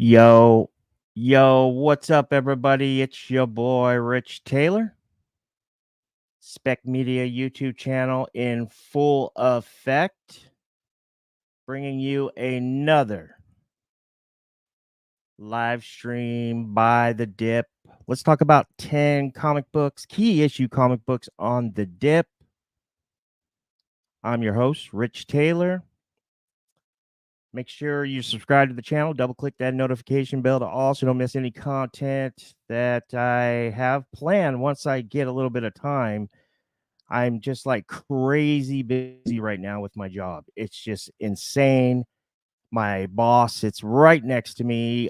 Yo, what's up, everybody? It's your boy, Rich Taylor, Spec Media YouTube channel in full effect, bringing you another live stream by the dip. Let's talk about 10 comic books, key issue comic books on the dip. I'm your host, Rich Taylor. Make sure you subscribe to the channel, double click that notification bell to also don't miss any content that I have planned once I get a little bit of time. I'm just like crazy busy right now with my job. It's just insane. My boss sits right next to me.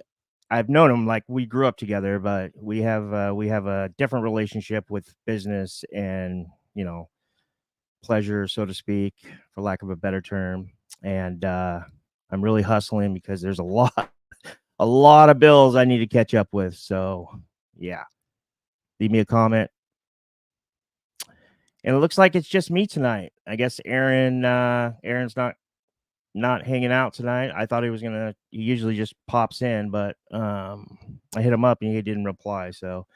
I've known him like we grew up together, but we have a different relationship with business and, pleasure, so to speak, for lack of a better term. And I'm really hustling because there's a lot of bills I need to catch up with. So yeah, leave me a comment. And it looks like it's just me tonight. I guess Aaron's not hanging out tonight. I thought he usually just pops in, but I hit him up and he didn't reply. So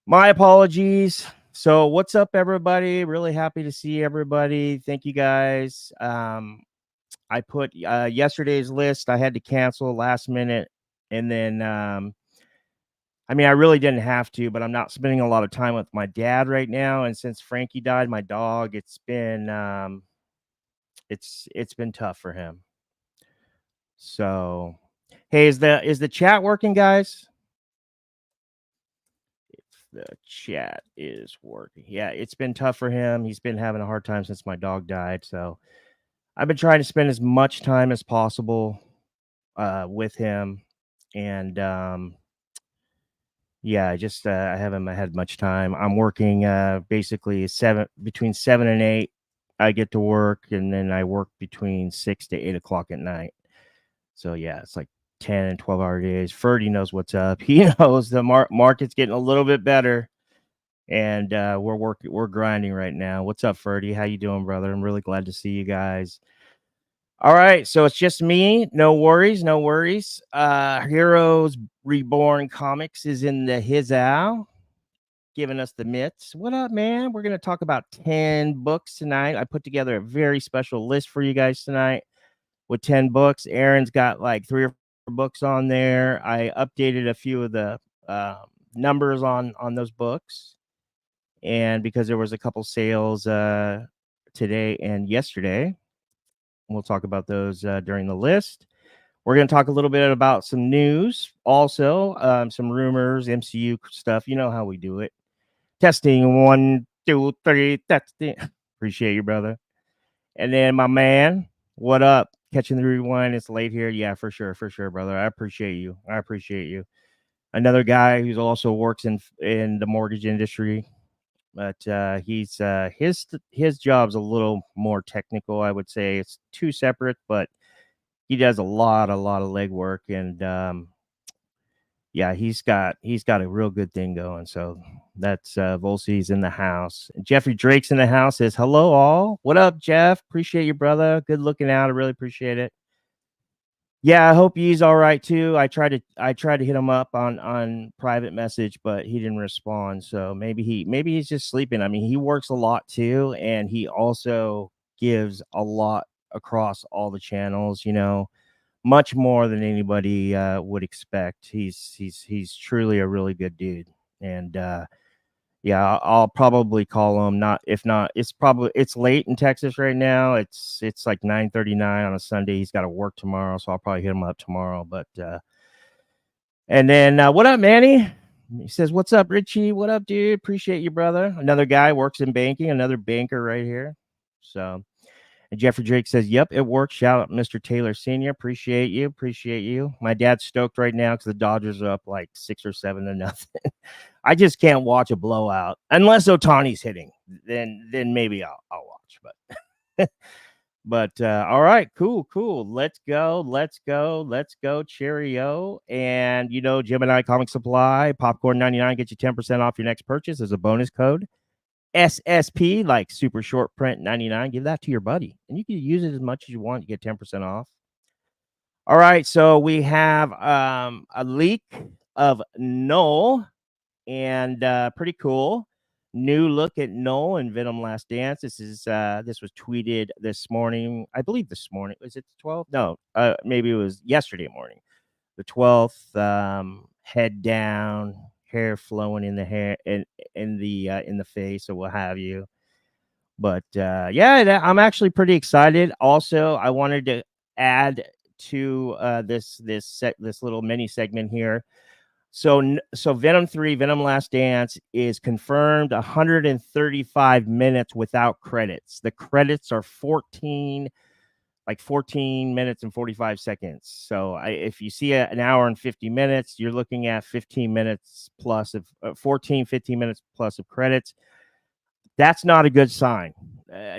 my apologies. So what's up, everybody? Really happy to see everybody. Thank you guys. I put yesterday's list. I had to cancel last minute, and then I really didn't have to, but I'm not spending a lot of time with my dad right now. And since Frankie died, my dog, it's been tough for him. So, hey, is the chat working, guys? If the chat is working, yeah, it's been tough for him. He's been having a hard time since my dog died. So, I've been trying to spend as much time as possible with him, and yeah, I haven't had much time. I'm working basically between 7 and 8. I get to work, and then I work between 6 to 8 o'clock at night. So yeah, it's like 10 and 12-hour days. Ferdy knows what's up. He knows the market's getting a little bit better, and we're grinding right now. What's up, Ferdy? How you doing, brother? I'm really glad to see you guys. All right, so it's just me. No worries, no worries. Heroes Reborn Comics is in the hizzow, giving us the mitts. What up, man? We're going to talk about 10 books tonight. I put together a very special list for you guys tonight with 10 books. Aaron's got like 3 or 4 books on there. I updated a few of the numbers on those books. And because there was a couple sales today and yesterday, we'll talk about those during the list. We're going to talk a little bit about some news, also some rumors, MCU stuff. You know how we do it. Testing 1, 2, 3. Testing. Appreciate you, brother. And then my man, what up? Catching the rewind. It's late here. Yeah, for sure, brother. I appreciate you. Another guy who's also works in the mortgage industry, but he's his job's a little more technical. I would say it's 2 separate, but he does a lot of legwork, and yeah, he's got a real good thing going. So that's Volsey's in the house. Jeffrey Drake's in the house. Says hello, all. What up, Jeff? Appreciate you, brother. Good looking out. I really appreciate it. Yeah, I hope he's all right too. I tried to hit him up on private message, but he didn't respond. So maybe he's just sleeping. I mean, he works a lot too, and he also gives a lot across all the channels, much more than anybody would expect. He's truly a really good dude. And yeah, I'll probably call him. If not, it's late in Texas right now. It's like 9:39 on a Sunday. He's got to work tomorrow, so I'll probably hit him up tomorrow. But and then what up, Manny? He says, "What's up, Richie? What up, dude? Appreciate you, brother." Another guy works in banking. Another banker right here. So, and Jeffrey Drake says, "Yep, it works." Shout out, Mr. Taylor Sr. Appreciate you. My dad's stoked right now because the Dodgers are up like 6 or 7 to nothing. I just can't watch a blowout unless Ohtani's hitting. Then maybe I'll watch. But all right, cool. Let's go. Cheerio. And Gemini Comic Supply, Popcorn 99 gets you 10% off your next purchase as a bonus code. SSP, like super short print 99. Give that to your buddy, and you can use it as much as you want. You get 10% off. All right, so we have a leak of KNULL, and pretty cool. New look at KNULL and Venom Last Dance. This was tweeted this morning. I believe this morning. Was it the 12th? No, maybe it was yesterday morning. The 12th. Head down, hair flowing in the hair and in the face or what have you. But yeah, I'm actually pretty excited. Also, I wanted to add to this little mini segment here. So Venom 3, Venom Last Dance is confirmed 135 minutes without credits. The credits are 14 minutes and 45 seconds. So if you see an hour and 50 minutes, you're looking at 15 minutes plus of 15 minutes plus of credits. That's not a good sign.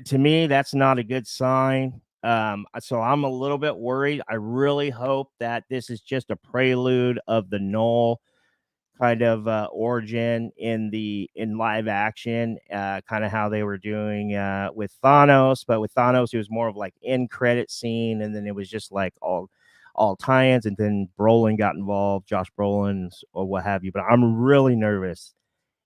To me, that's not a good sign. So I'm a little bit worried. I really hope that this is just a prelude of the KNULL kind of origin in live action, kind of how they were doing with Thanos. But with Thanos, it was more of like end credit scene, and then it was just like all tie-ins, and then Brolin got involved, Josh Brolin or what have you. But I'm really nervous.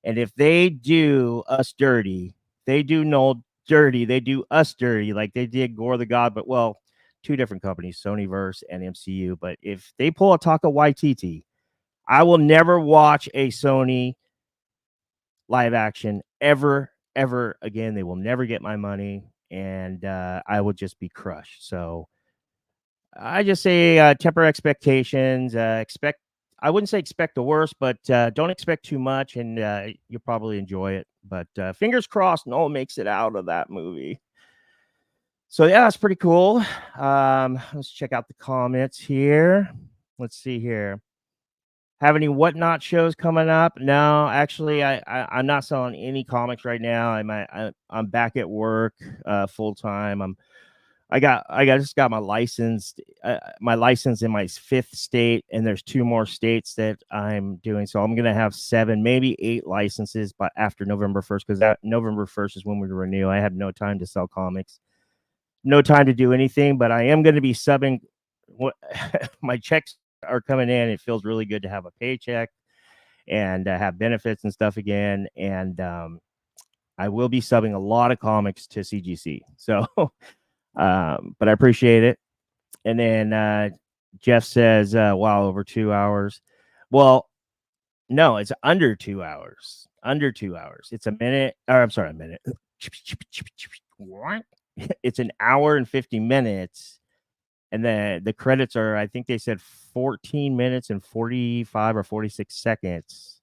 And if they do us dirty, they do KNULL dirty, they do us dirty, like they did Gore the God, but well, two different companies, Sonyverse and MCU. But if they pull a Taika Waititi, I will never watch a Sony live action ever again. They will never get my money, and I will just be crushed. So I just say temper expectations. I wouldn't say expect the worst, but don't expect too much, and you'll probably enjoy it. But fingers crossed, Noel makes it out of that movie. So yeah, that's pretty cool. Let's check out the comments here. Let's see here. Have any whatnot shows coming up? No, actually, I'm not selling any comics right now. I'm back at work full time. I just got my license in my 5th state, and there's 2 more states that I'm doing. So I'm gonna have 7, maybe 8 licenses, but after November 1st, because that November 1st is when we renew. I have no time to sell comics, no time to do anything, but I am gonna be subbing. My checks are coming in. It feels really good to have a paycheck and have benefits and stuff again. And I will be subbing a lot of comics to CGC. So but I appreciate it. And then Jeff says, wow, over 2 hours. Well, no, it's under 2 hours. Under 2 hours. It's a minute. Or I'm sorry, a minute. What? It's an hour and 50 minutes. And then the credits are, I think they said 14 minutes and 45 or 46 seconds.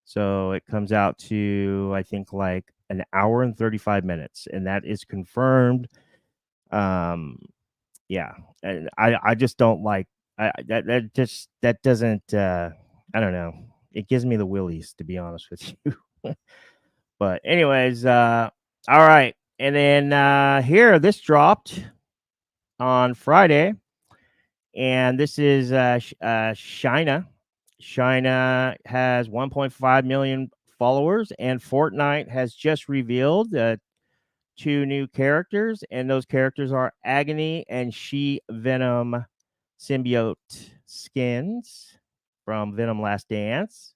So it comes out to, I think, like an hour and 35 minutes. And that is confirmed. Yeah, and I just don't like that doesn't I don't know. It gives me the willies, to be honest with you. But anyways, all right. And then here, this dropped on Friday, and this is China. China has 1.5 million followers, and Fortnite has just revealed 2 new characters, and those characters are Agony and She Venom symbiote skins from Venom Last Dance,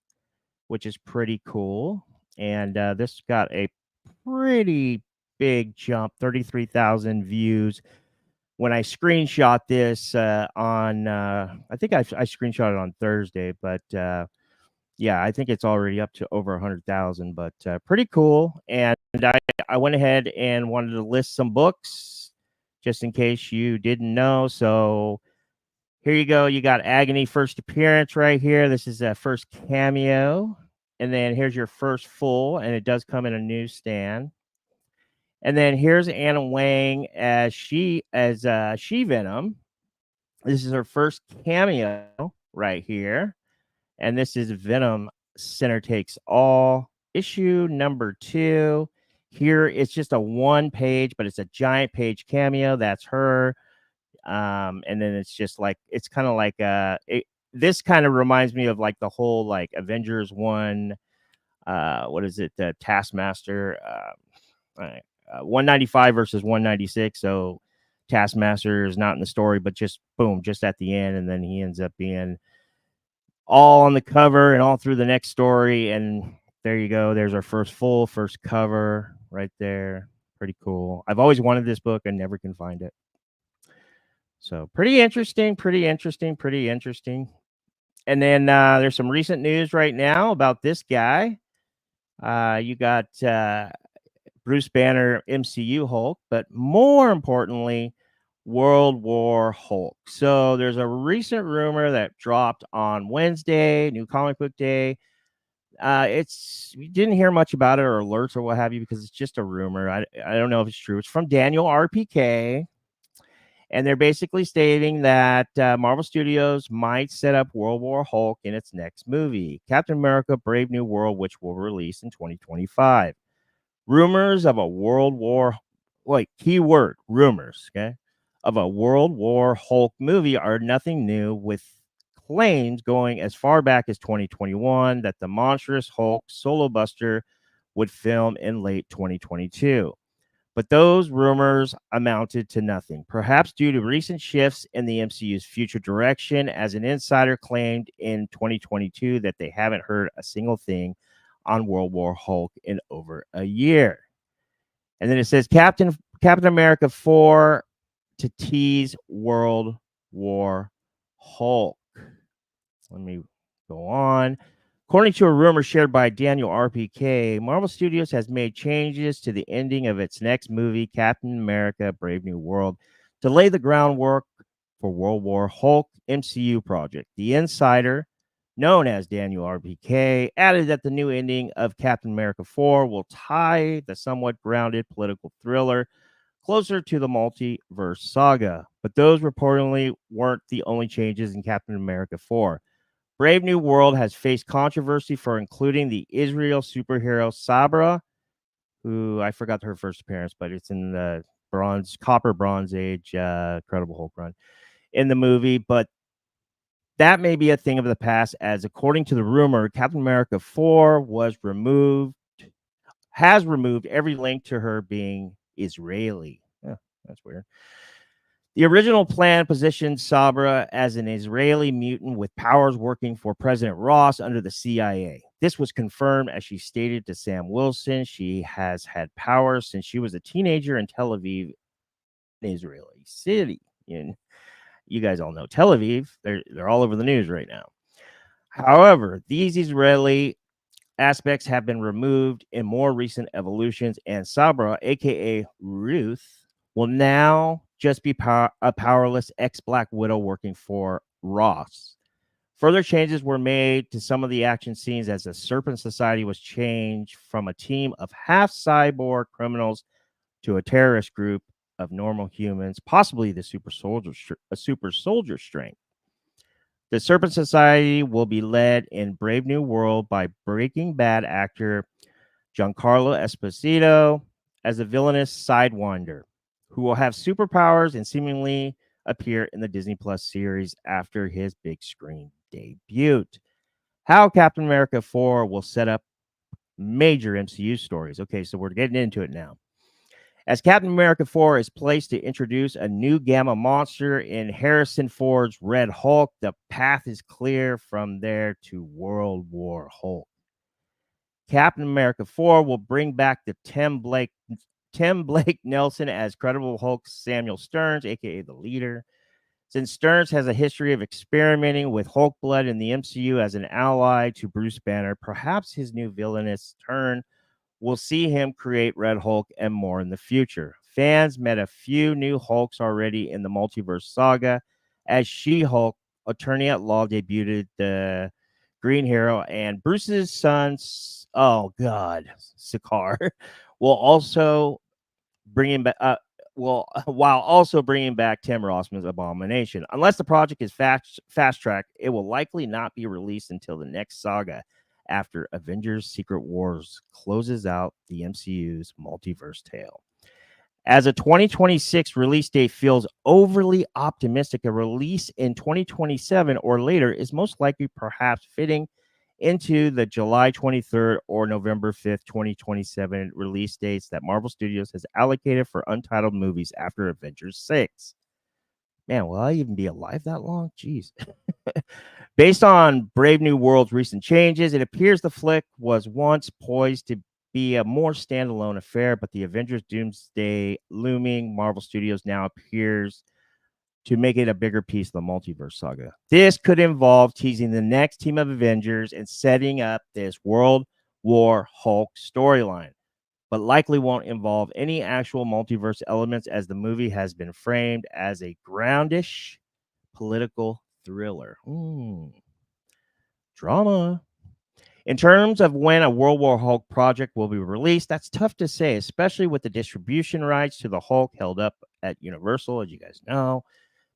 which is pretty cool. And this got a pretty big jump, 33,000 views. When I screenshot this on, I think I screenshot it on Thursday, but yeah, I think it's already up to over 100,000, but pretty cool. And I went ahead and wanted to list some books just in case you didn't know. So here you go. You got Agony first appearance right here. This is a first cameo. And then here's your first full, and it does come in a newsstand. And then here's Anna Wang as She Venom. This is her first cameo right here. And this is Venom Center Takes All, issue number 2. Here it's just a 1 page, but it's a giant page cameo. That's her. And then it's just like, it's kind of like this kind of reminds me of like the whole like Avengers 1, what is it, the Taskmaster, 195 versus 196. So Taskmaster is not in the story, but just boom, just at the end, and then he ends up being all on the cover and all through the next story. And there you go. There's our first cover right there. Pretty cool. I've always wanted this book and never can find it. So pretty interesting. And then there's some recent news right now about this guy. You got Bruce Banner, MCU Hulk, but more importantly, World War Hulk. So there's a recent rumor that dropped on Wednesday, New Comic Book Day. We didn't hear much about it or alerts or what have you because it's just a rumor. I don't know if it's true. It's from Daniel RPK. And they're basically stating that Marvel Studios might set up World War Hulk in its next movie, Captain America Brave New World, which will release in 2025. Rumors of a World War, keyword, rumors, okay, of a World War Hulk movie are nothing new, with claims going as far back as 2021 that the monstrous Hulk solo buster would film in late 2022. But those rumors amounted to nothing, perhaps due to recent shifts in the MCU's future direction, as an insider claimed in 2022 that they haven't heard a single thing on World War Hulk in over a year. And then it says Captain America 4 to tease World War Hulk. Let me go on. According to a rumor shared by Daniel RPK, Marvel Studios has made changes to the ending of its next movie, Captain America Brave New World, to lay the groundwork for World War Hulk MCU project. The insider, known as Daniel RPK, added that the new ending of Captain America 4 will tie the somewhat grounded political thriller closer to the multiverse saga. But those reportedly weren't the only changes in Captain America 4. Brave New World has faced controversy for including the Israel superhero Sabra, who I forgot her first appearance, but it's in the Copper Bronze Age Incredible Hulk run in the movie. But that may be a thing of the past, as according to the rumor, Captain America 4 has removed every link to her being Israeli. Yeah, that's weird. The original plan positioned Sabra as an Israeli mutant with powers working for President Ross under the CIA. This was confirmed, as she stated to Sam Wilson. She has had powers since she was a teenager in Tel Aviv, an Israeli city. And you guys all know Tel Aviv. They're all over the news right now. However, these Israeli aspects have been removed in more recent evolutions, and Sabra, aka Ruth, will now just be a powerless ex-Black Widow working for Ross. Further changes were made to some of the action scenes, as the Serpent Society was changed from a team of half cyborg criminals to a terrorist group of normal humans, possibly a super soldier strength. The Serpent Society will be led in Brave New World by Breaking Bad actor Giancarlo Esposito as a villainous Sidewinder, who will have superpowers and seemingly appear in the Disney Plus series after his big screen debut. How Captain America 4 will set up major MCU stories. Okay, so we're getting into it now. As Captain America 4 is placed to introduce a new gamma monster in Harrison Ford's Red Hulk, the path is clear from there to World War Hulk. Captain America 4 will bring back the Tim Blake Nelson as Credible Hulk Samuel Stearns, aka the leader. Since Stearns has a history of experimenting with Hulk blood in the MCU as an ally to Bruce Banner, perhaps his new villainous turn will see him create Red Hulk and more in the future. Fans met a few new Hulks already in the multiverse saga, as She-Hulk, Attorney at Law, debuted the Green Hero, and Bruce's son, Sakaar, will also bring him back. While also bringing back Tim Rossman's Abomination. Unless the project is fast-tracked, it will likely not be released until the next saga, after Avengers Secret Wars closes out the MCU's multiverse tale. As a 2026 release date feels overly optimistic, a release in 2027 or later is most likely perhaps fitting into the July 23rd or November 5th, 2027 release dates that Marvel Studios has allocated for untitled movies after Avengers 6. Man, will I even be alive that long? Jeez. Based on Brave New World's recent changes, it appears the flick was once poised to be a more standalone affair, but the Avengers Doomsday looming, Marvel Studios now appears to make it a bigger piece of the multiverse saga. This could involve teasing the next team of Avengers and setting up this World War Hulk storyline, but likely won't involve any actual multiverse elements as the movie has been framed as a groundish political thriller. Drama. In terms of when a World War Hulk project will be released, that's tough to say, especially with the distribution rights to the Hulk held up at Universal, as you guys know,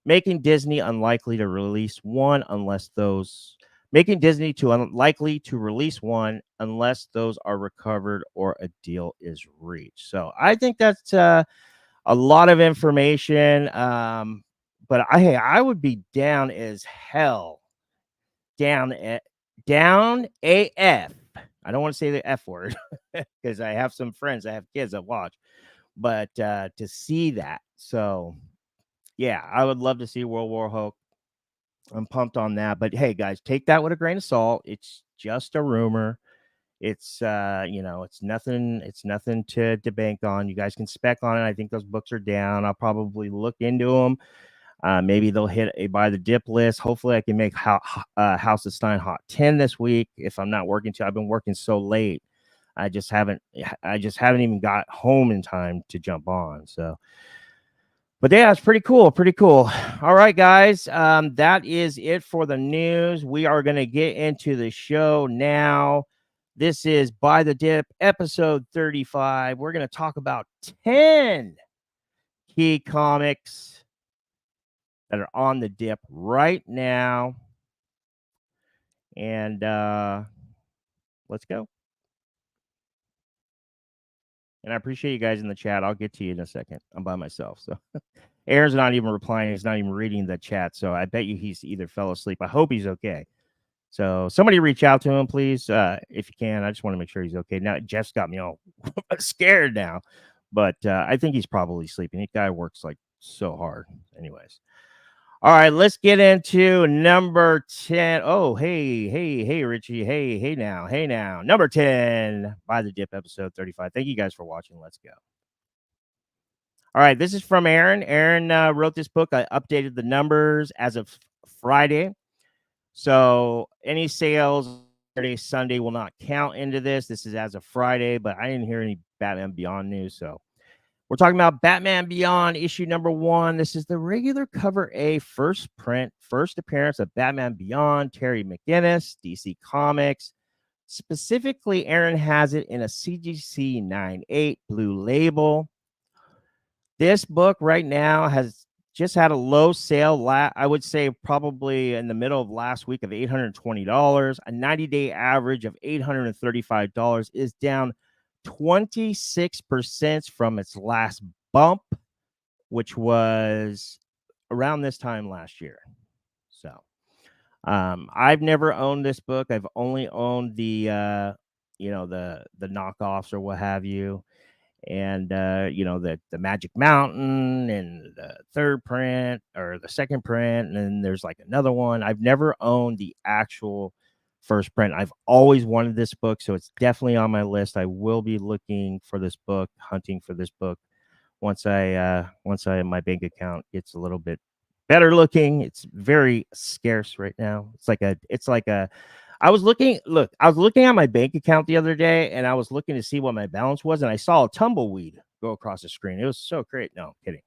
making Disney unlikely to release one unless those are recovered or a deal is reached. So I think that's a lot of information. But I would be down as hell. Down AF. I don't want to say the F word because I have some friends, I have kids that watch, but to see that. So yeah, I would love to see World War Hulk. I'm pumped on that. But hey, guys, take that with a grain of salt. It's just a rumor. It's it's nothing to bank on. You guys can spec on it. I think those books are down. I'll probably look into them. Maybe they'll hit a buy the dip list. Hopefully, I can make House of Stein Hot 10 this week if I'm not working too. I've been working so late. I just haven't even got home in time to jump on. So, but yeah, it's pretty cool. Pretty cool. All right, guys. That is it for the news. We are going to get into the show now. This is Buy the Dip, episode 35. We're going to talk about 10 key comics that are on the dip right now. And let's go. And I appreciate you guys in the chat. I'll get to you in a second. I'm by myself. So Aaron's not even replying. He's not even reading the chat. So I bet you he's either fell asleep. I hope he's okay. So somebody reach out to him, please, if you can. I just want to make sure he's okay. Now, Jeff's got me all scared now. But I think he's probably sleeping. That guy works like so hard. Anyways. All right, let's get into number 10. Oh, hey, Richie. Hey now. Number 10, Buy the Dip, episode 35. Thank you guys for watching. Let's go. All right, this is from Aaron. Aaron wrote this book. I updated the numbers as of Friday. So any sales Saturday, Sunday will not count into this. This is as of Friday, but I didn't hear any Batman Beyond news. So we're talking about Batman Beyond issue number 1. This is the regular cover A first print, first appearance of Batman Beyond, Terry McGinnis, DC Comics. Specifically, Aaron has it in a CGC 9.8 blue label. This book right now has just had a low sale. I would say probably in the middle of last week of $820. A 90-day average of $835 is down 26% from its last bump, which was around this time last year. So I've never owned this book. I've only owned the the knockoffs or what have you. And the Magic Mountain and the third print or the second print, and then there's like another one. I've never owned the actual first print. I've always wanted this book, so it's definitely on my list. I will be looking for this book, hunting for this book once my bank account gets a little bit better looking. It's very scarce right now. I was looking at my bank account the other day, and I was looking to see what my balance was, and I saw a tumbleweed go across the screen. It was so great. No, I'm kidding.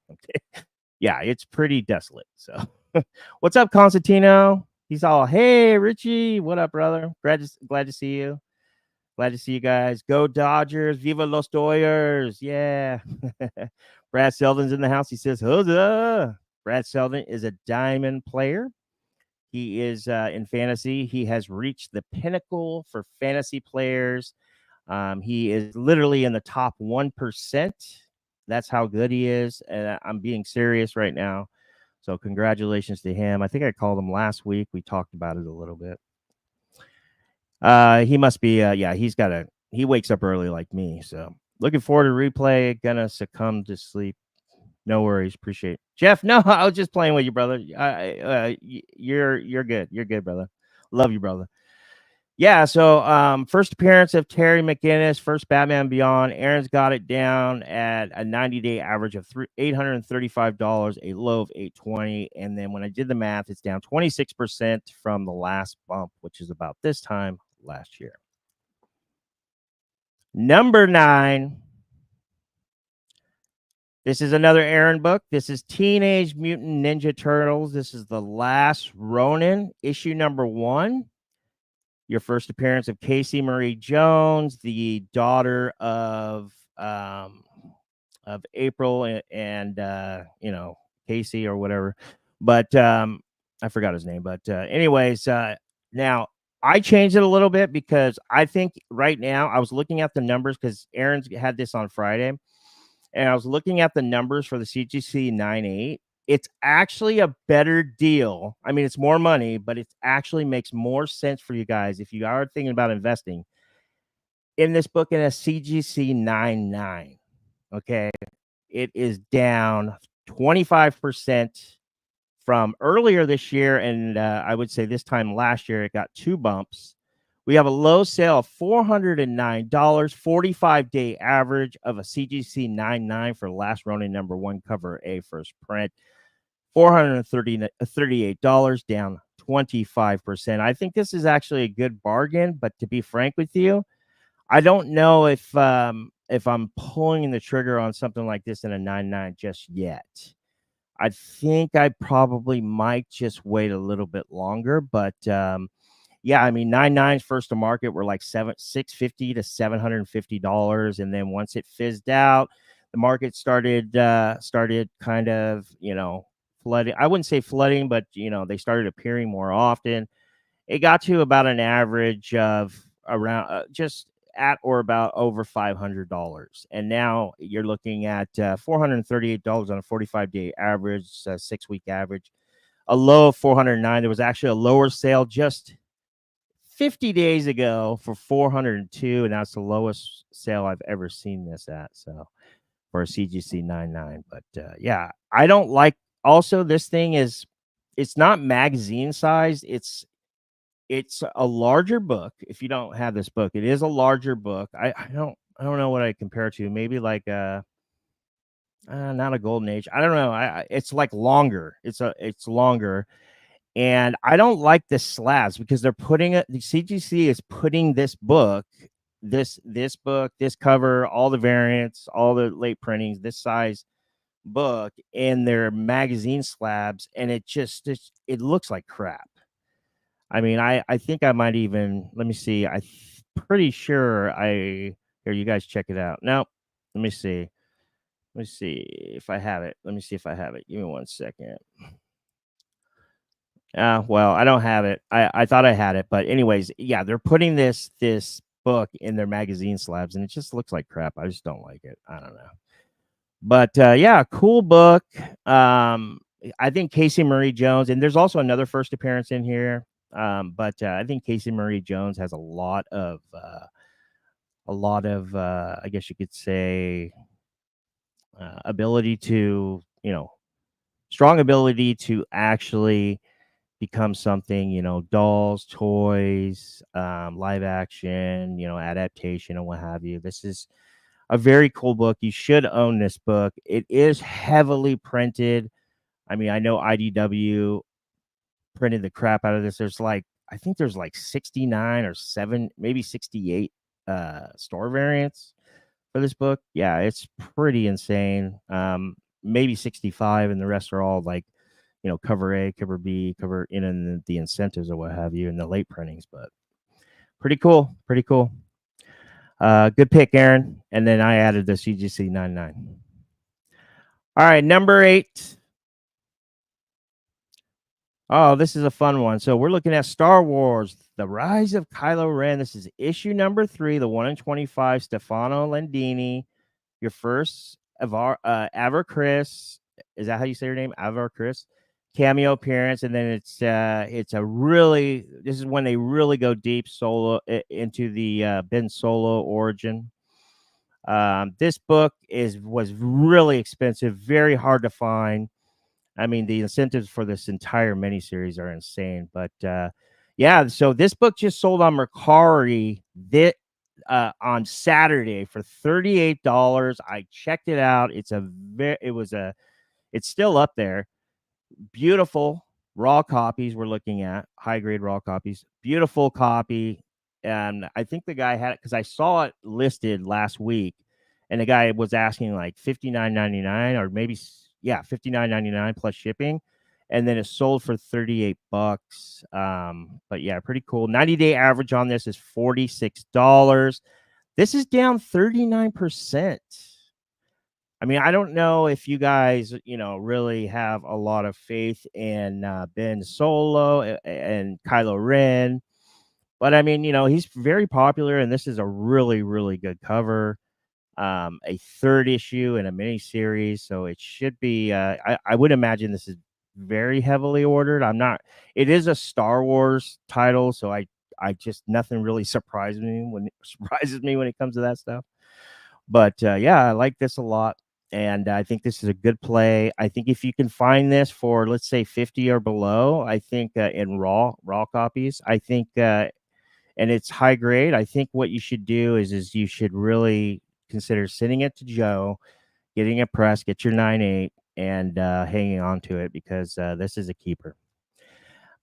Yeah, it's pretty desolate. So what's up, Constantino? He's all, hey, Richie. What up, brother? Glad to see you. Glad to see you guys. Go Dodgers. Viva los Dodgers. Yeah. Brad Selden's in the house. He says, huzzah. Brad Selden is a diamond player. He is in fantasy. He has reached the pinnacle for fantasy players. He is literally in the top 1%. That's how good he is. And I'm being serious right now. So congratulations to him. I think I called him last week. We talked about it a little bit. He must be. Yeah, he wakes up early like me. So looking forward to replay. Gonna succumb to sleep. No worries. Appreciate it. Jeff. No, I was just playing with you, brother. You're good. You're good, brother. Love you, brother. Yeah, so first appearance of Terry McGinnis, first Batman Beyond. Aaron's got it down at a 90-day average of $835, a low of 820. And then when I did the math, it's down 26% from the last bump, which is about this time last year. Number 9. This is another Aaron book. This is Teenage Mutant Ninja Turtles. This is The Last Ronin, issue number 1. Your first appearance of Casey Marie Jones, the daughter of April and Casey or whatever. But I forgot his name. But anyways, now I changed it a little bit because I think right now I was looking at the numbers because Aaron's had this on Friday, and I was looking at the numbers for the CGC 9.8. It's actually a better deal. I mean, it's more money, but it actually makes more sense for you guys if you are thinking about investing in this book in a CGC 9.9. Okay. It is down 25% from earlier this year. And I would say this time last year, it got 2 bumps. We have a low sale of $409, 45-day average of a CGC 9.9 for Last Ronin number 1 cover A first print. $438, down 25%. I think this is actually a good bargain, but to be frank with you, I don't know if I'm pulling the trigger on something like this in a 9.9 just yet. I think I probably might just wait a little bit longer, but yeah, I mean 9.9s first to market were like $650 to $750, and then once it fizzed out, the market started kind of flooding. I wouldn't say flooding, but they started appearing more often. It got to about an average of around just at or about over $500, and now you're looking at $438 on a 45-day average, 6-week average, a low of 409. There was actually a lower sale just 50 days ago for 402, and that's the lowest sale I've ever seen this at. So for a CGC 9.9, but yeah, I don't like. Also, this thing it's not magazine sized. It's a larger book. If you don't have this book, it is a larger book. I don't know what I compare it to. Maybe like not a golden age. I don't know. It's like longer. It's longer. And I don't like the slabs because they're putting it. The CGC is putting this book, this book, this cover, all the variants, all the late printings, this size book in their magazine slabs, and it looks like crap. I mean, I think I might even, let me see. Pretty sure here, you guys check it out. Now, let me see. Let me see if I have it. Let me see if I have it. Give me 1 second. Well, I don't have it. I thought I had it, but anyways, yeah, they're putting this book in their magazine slabs, and it just looks like crap. I just don't like it. I don't know. But yeah, cool book. I think Casey Marie Jones, and there's also another first appearance in here. But I think Casey Marie Jones has a lot of I guess you could say ability to, strong ability to actually become something, dolls, toys, live action, adaptation and what have you. This is a very cool book. You should own this book. It is heavily printed. I mean, I know IDW printed the crap out of this. I think there's like 69 or 7, maybe 68 store variants for this book. Yeah, it's pretty insane. Maybe 65, and the rest are all like, cover A, cover B, cover in, and the incentives or what have you, and the late printings. But pretty cool. Good pick, Aaron. And then I added the CGC 9.9. All right, number 8. Oh, this is a fun one. So we're looking at Star Wars, The Rise of Kylo Ren. This is issue number 3, the 1 in 25, Stefano Landini. Your first Avar Chris. Is that how you say your name? Avar Chris. cameo appearance, and then it's a really, this is when they really go deep solo into the Ben Solo origin. This book was really expensive, very hard to find. I mean, the incentives for this entire miniseries are insane. But yeah, so this book just sold on Mercari on Saturday for $38. I checked it out. It's still up there. Beautiful raw copies we're looking at, high grade raw copies. Beautiful copy. And I think the guy had it because I saw it listed last week, and the guy was asking like $59.99 or maybe, yeah, $59.99 plus shipping, and then it sold for $38. But yeah, pretty cool. 90-day average on this is $46. This is down 39%. I mean, I don't know if you guys, really have a lot of faith in Ben Solo and Kylo Ren, but I mean, he's very popular, and this is a really, really good cover. A third issue in a mini series, so it should be. I would imagine this is very heavily ordered. It is a Star Wars title, so I just nothing really surprises me when it comes to that stuff. But yeah, I like this a lot. And I think this is a good play. I think if you can find this for, let's say, 50 or below, I think in raw copies, I think, and it's high grade, I think what you should do is you should really consider sending it to Joe, getting it pressed, get your 9.8, and hanging on to it, because this is a keeper.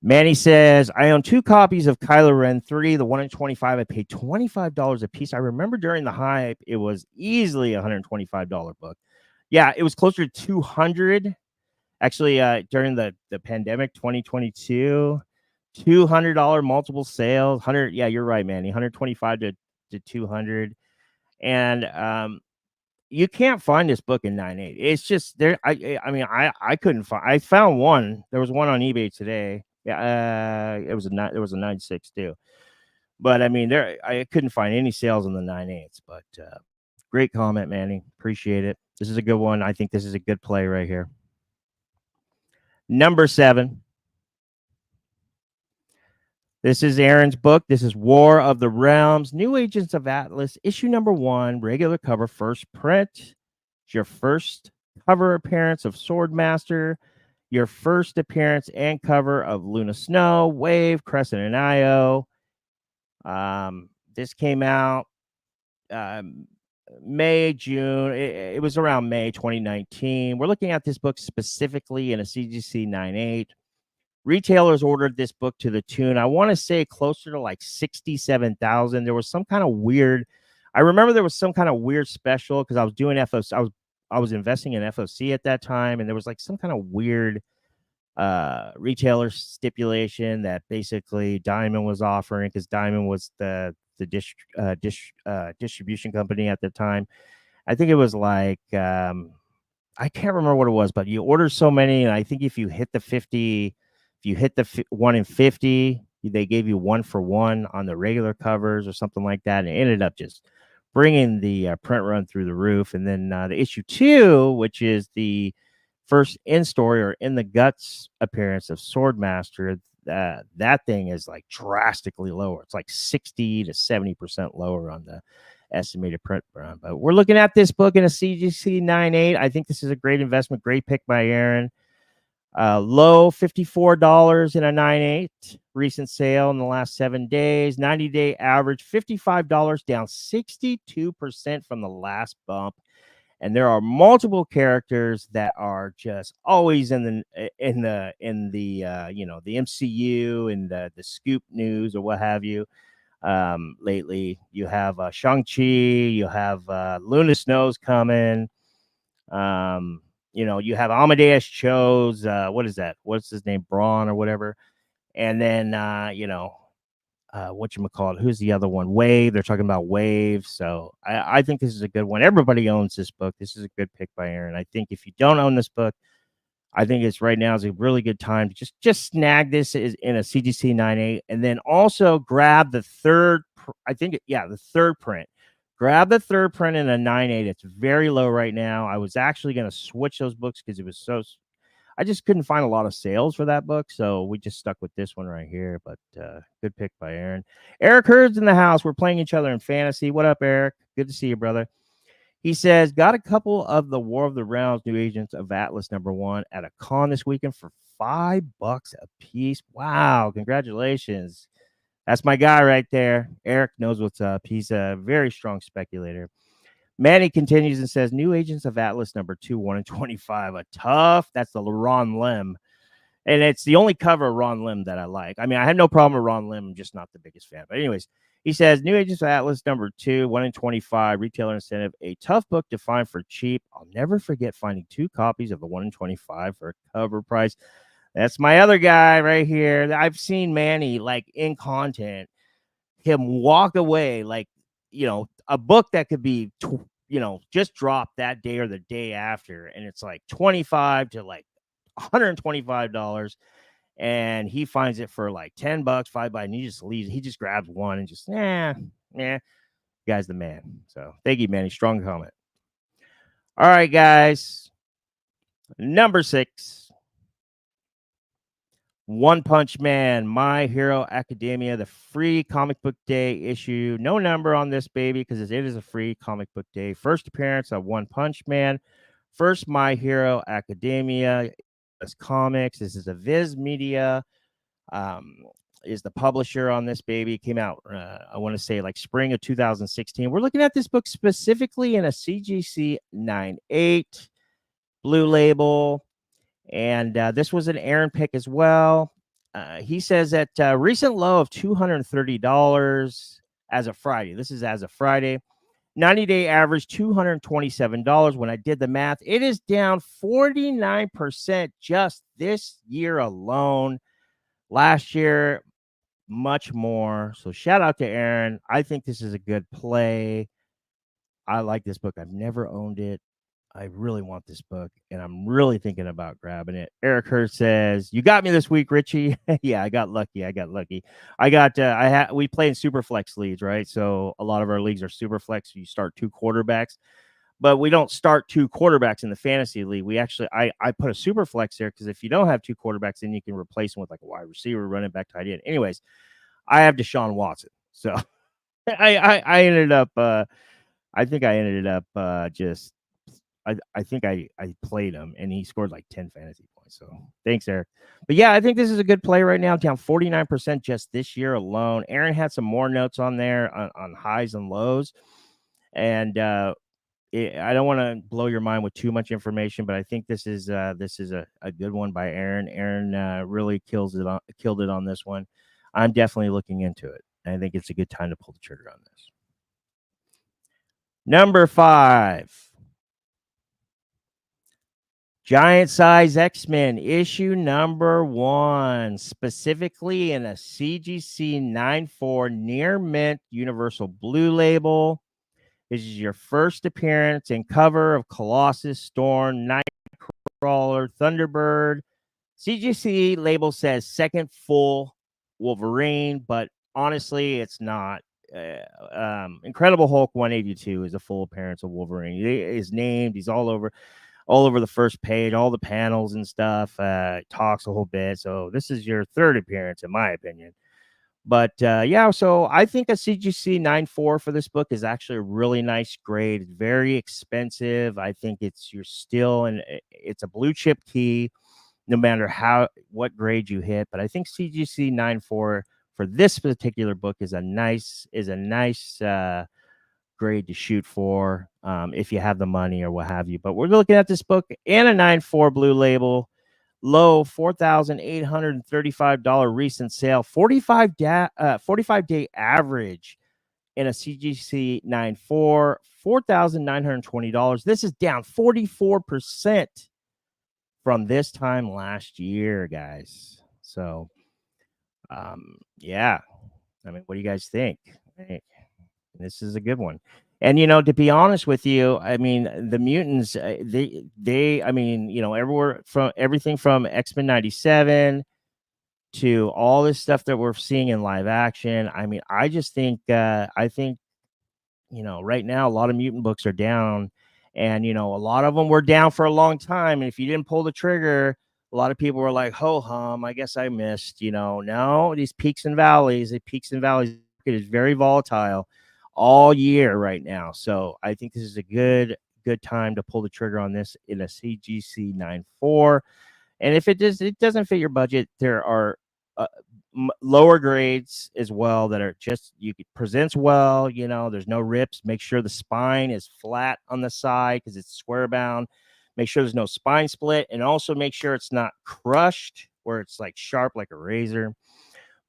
Manny says, I own 2 copies of Kylo Ren 3, the 1 in 25. I paid $25 a piece. I remember during the hype, it was easily a $125 book. Yeah, it was closer to 200. Actually, during the pandemic, 2022, $200 multiple sales. 100. Yeah, you're right, Manny. 125 to 200, and you can't find this book in 9.8. It's just there. I mean, I couldn't find. I found one. There was one on eBay today. Yeah, there was a 9.6 too. But I mean, I couldn't find any sales on the 9.8s. But great comment, Manny. Appreciate it. This is a good one. I think this is a good play right here. Number 7. This is Aaron's book. This is War of the Realms, New Agents of Atlas, issue number 1, regular cover, first print. It's your first cover appearance of Swordmaster, your first appearance and cover of Luna Snow, Wave, Crescent, and Io. This came out May, June. It was around May 2019. We're looking at this book specifically in a CGC 9.8. Retailers ordered this book to the tune, I want to say, closer to like 67,000. There was some kind of weird. I remember there was some kind of weird special because I was doing FOC. I was investing in FOC at that time, and there was like some kind of weird retailer stipulation that basically Diamond was offering, because Diamond was the distribution company at the time. I think it was like I can't remember what it was, but you order so many, and I think if you hit the 50. If you hit the 1 in 50, they gave you 1 for 1 on the regular covers or something like that. And it ended up just bringing the print run through the roof. And then the issue 2, which is the first in-story or in the guts appearance of Swordmaster, that thing is like drastically lower. It's like 60 to 70% lower on the estimated print run. But we're looking at this book in a CGC 9.8. I think this is a great investment. Great pick by Aaron. Low $54 in a 9.8. Recent sale in the last 7 days. 90-day average $55, down 62% from the last bump. And there are multiple characters that are just always in the the MCU and the scoop news or what have you. Lately, you have Shang-Chi, you have Luna Snow's coming. You have Amadeus Cho's, what is that? What's his name? Braun or whatever. And then, whatchamacallit, who's the other one? Wave. They're talking about Wave. So I think this is a good one. Everybody owns this book. This is a good pick by Aaron. I think if you don't own this book, I think it's right now is a really good time to just snag this in a CGC 9.8, and then also grab the third. The third print. Grab the third print in a 9.8. It's very low right now. I was actually going to switch those books because it was so. I just couldn't find a lot of sales for that book, so we just stuck with this one right here. But good pick by Aaron. Eric Hurd's in the house. We're playing each other in fantasy. What up, Eric? Good to see you, brother. He says, got a couple of the War of the Realms new agents of Atlas #1 at a con this weekend for $5 a piece. Wow, congratulations. That's my guy right there. Eric knows what's up. He's a very strong speculator. Manny continues and says, new agents of Atlas #2, 1 in 25. A tough. That's the Ron Lim. And it's the only cover of Ron Lim that I like. I mean, I had no problem with Ron Lim. I'm just not the biggest fan. But anyways, he says, new agents of Atlas #2, 1 in 25, retailer incentive, a tough book to find for cheap. I'll never forget finding 2 copies of the 1 in 25 for a cover price. That's my other guy right here. I've seen Manny, like, in content, him walk away, like, you know, a book that could be, you know, just dropped that day or the day after, and it's like $25 to like $125, and he finds it for like $10, $5, and he just leaves. He just grabs one and just, guy's the man. So thank you, Manny. Strong comment. All right, guys. Number 6. One Punch Man, My Hero Academia, the free comic book day issue. No number on this baby because it is a free comic book day. First appearance of One Punch Man. First My Hero Academia. This comics. This is a Viz Media. Is the publisher on this baby. Came out, I want to say, like spring of 2016. We're looking at this book specifically in a CGC 9.8 blue label. And this was an Aaron pick as well. He says that recent low of $230 as of Friday. This is as of Friday. 90-day average, $227. When I did the math, it is down 49% just this year alone. Last year, much more. So shout out to Aaron. I think this is a good play. I like this book. I've never owned it. I really want this book, and I'm really thinking about grabbing it. Eric Hurd says, "You got me this week, Richie." Yeah, I got lucky. We play in Superflex leagues, right? So a lot of our leagues are Superflex. You start 2 quarterbacks, but we don't start 2 quarterbacks in the fantasy league. We actually, I put a Superflex there because if you don't have 2 quarterbacks, then you can replace them with like a wide receiver, running back, tight end. Anyways, I have Deshaun Watson, so I ended up. I think I ended up just. I think I played him and he scored like 10 fantasy points. So thanks, Eric. But yeah, I think this is a good play right now. Down 49% just this year alone. Aaron had some more notes on there on highs and lows. And I don't want to blow your mind with too much information, but I think this is a good one by Aaron. Aaron really killed it on this one. I'm definitely looking into it. I think it's a good time to pull the trigger on this. Number 5. Giant Size X-Men issue number 1, specifically in a CGC 9.4 near mint universal blue label. This is your first appearance and cover of Colossus, Storm, Nightcrawler, Thunderbird. CGC label says second full Wolverine, but honestly, it's not. Incredible Hulk 182 is a full appearance of Wolverine. He is named. He's all over the first page, all the panels and stuff. Talks a whole bit. So this is your third appearance, in my opinion. But yeah, so I think a CGC 9.4 for this book is actually a really nice grade. It's very expensive. I think it's a blue chip key, no matter what grade you hit. But I think CGC 9.4 for this particular book is a nice grade to shoot for if you have the money or what have you. But we're looking at this book in a 9.4 blue label, low $4,835 recent sale, 45-day average in a CGC 9.4, $4,920. This is down 44% from this time last year, guys. So yeah, I mean, what do you guys think? This is a good one. And, to be honest with you, I mean, the mutants, they I mean, everything from X-Men 97 to all this stuff that we're seeing in live action. I mean, I just think, right now, a lot of mutant books are down, and, a lot of them were down for a long time. And if you didn't pull the trigger, A lot of people were like, "Ho hum, I guess I missed." No, these peaks and valleys. The peaks and valleys market is very volatile all year right now. So I think this is a good time to pull the trigger on this in a CGC 9.4. And if it doesn't fit your budget, there are uh, lower grades as well that are just presents well. There's no rips. Make sure the spine is flat on the side because it's square bound. Make sure there's no spine split, and also make sure it's not crushed where it's like sharp like a razor.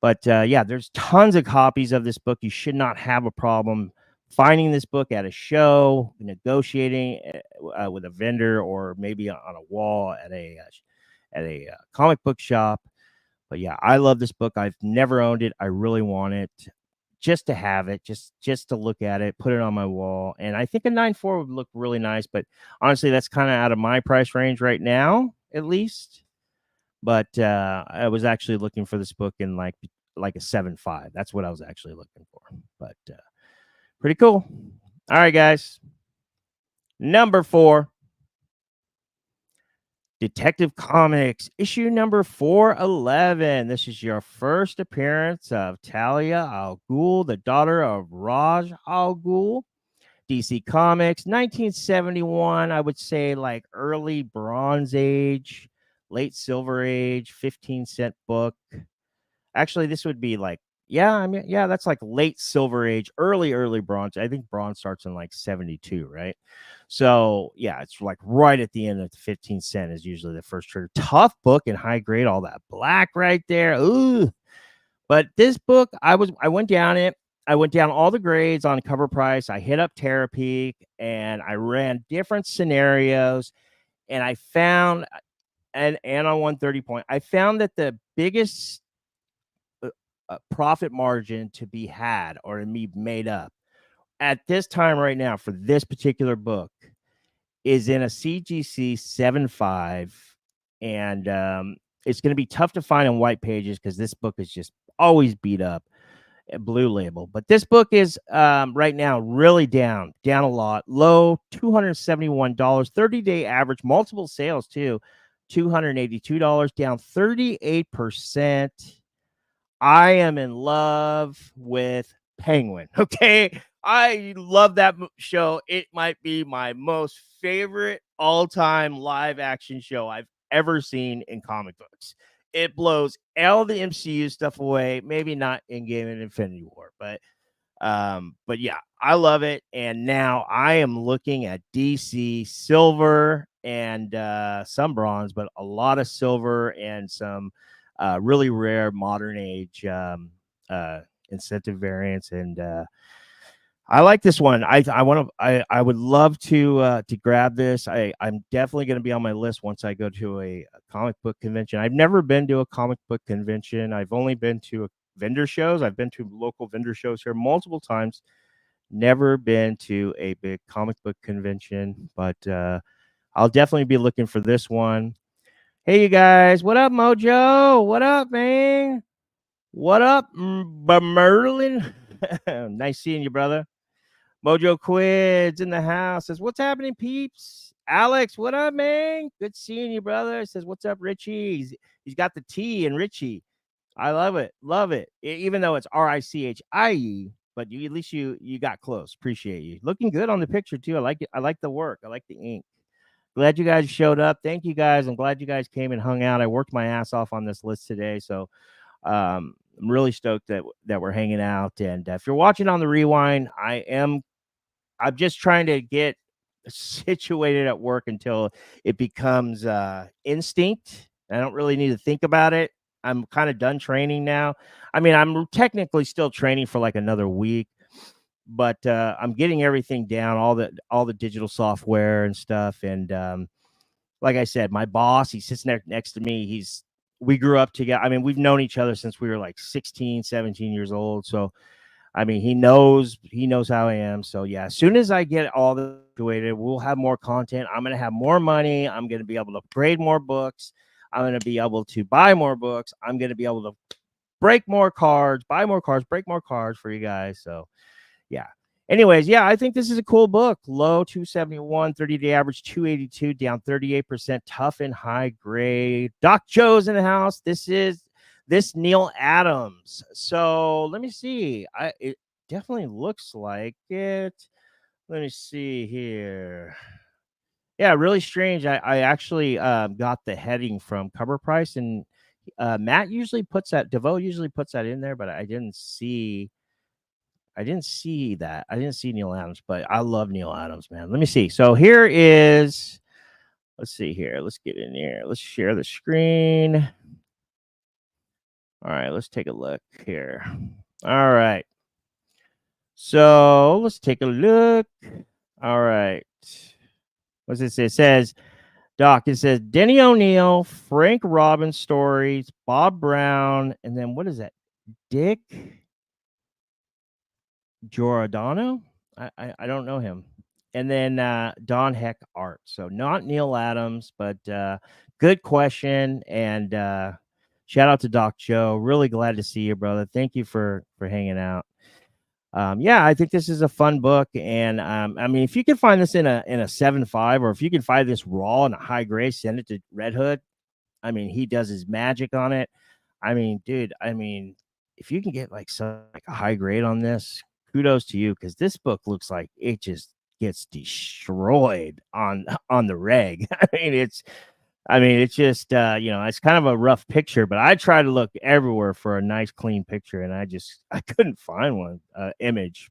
But yeah, there's tons of copies of this book. You should not have a problem finding this book at a show, negotiating with a vendor, or maybe on a wall at a comic book shop. But yeah, I love this book. I've never owned it. I really want it just to have it, just to look at it, put it on my wall. And I think a 9.4 would look really nice. But honestly, that's kind of out of my price range right now, at least. But I was actually looking for this book in like a 7.5. That's what I was actually looking for. But pretty cool. All right, guys. Number 4. Detective Comics, issue number 411. This is your first appearance of Talia al Ghul, the daughter of Raj al Ghul. DC Comics, 1971. I would say like early Bronze Age, late Silver Age, 15-cent book. Actually, this would be like, that's like late Silver Age, early Bronze. I think Bronze starts in like 72, right? So yeah, it's like right at the end of the 15-cent is usually the first trigger. Tough book and high grade, all that black right there. Ooh. But this book, I went down it. I went down all the grades on cover price. I hit up Terapeak and I ran different scenarios, and I found and on 130 point, I found that the biggest profit margin to be had or to be made up at this time right now for this particular book is in a CGC 7.5, and it's going to be tough to find in white pages because this book is just always beat up at Blue Label. But this book is right now really down a lot, low $271, 30-day average, multiple sales too, $282, down 38%. I am in love with Penguin. Okay. I love that show. It might be my most favorite all-time live action show I've ever seen in comic books. It blows all the MCU stuff away. Maybe not Endgame and Infinity War, but yeah, I love it. And now I am looking at DC silver and some bronze, but a lot of silver and some really rare modern age incentive variants. And I like this one. I would love to grab this. I'm definitely going to be on my list once I go to a comic book convention. I've never been to a comic book convention. I've only been to vendor shows. I've been to local vendor shows here multiple times. Never been to a big comic book convention, but I'll definitely be looking for this one. Hey, you guys. What up, Mojo? What up, man? What up, Merlin? Nice seeing you, brother. Mojo Quids in the house says, "What's happening, peeps?" Alex, what up, man? Good seeing you, brother. Says, "What's up, Richie?" He's got the T in Richie. I love it. Love it. Even though it's Richie, but at least you got close. Appreciate you. Looking good on the picture, too. I like it. I like the work. I like the ink. Glad you guys showed up. Thank you, guys. I'm glad you guys came and hung out. I worked my ass off on this list today, so I'm really stoked that we're hanging out. And if you're watching on the rewind, I'm just trying to get situated at work until it becomes instinct. I don't really need to think about it. I'm kind of done training now. I mean, I'm technically still training for like another week, but I'm getting everything down, all the digital software and stuff. And like I said, my boss, he sits next to me. We grew up together. I mean, we've known each other since we were like 16, 17 years old. So I mean, he knows how I am. So yeah, as soon as I get all this situated, we'll have more content. I'm going to have more money. I'm going to be able to grade more books. I'm going to be able to buy more books. I'm going to be able to break more cards, buy more cards, break more cards for you guys. So yeah, Anyways, yeah, I think this is a cool book. Low 271, 30-day average 282, down 38%, tough and high grade. Doc Joe's in the house. This Neil Adams. So let me see. It definitely looks like it. Let me see here. Yeah, really strange. I actually got the heading from Cover Price, and Matt usually puts that. DeVoe usually puts that in there, but I didn't see. I didn't see that. I didn't see Neil Adams, but I love Neil Adams, man. Let me see. So here is. Let's see here. Let's get in here. Let's share the screen. All right, let's take a look here. All right. So let's take a look. All right. What's it say? It says, Doc, it says Denny O'Neil, Frank Robbins stories, Bob Brown, and then what is that? Dick Giordano? I don't know him. And then Don Heck art. So not Neil Adams, but good question. And shout out to Doc Joe. Really glad to see you, brother. Thank you for hanging out. Yeah, I think this is a fun book, and I mean, if you can find this in a 7.5, or if you can find this raw in a high grade, send it to Red Hood. I mean, he does his magic on it. I mean, dude, I mean, if you can get like a high grade on this, kudos to you, because this book looks like it just gets destroyed on the reg. I mean, it's just it's kind of a rough picture, but I try to look everywhere for a nice, clean picture, and I couldn't find one. Image,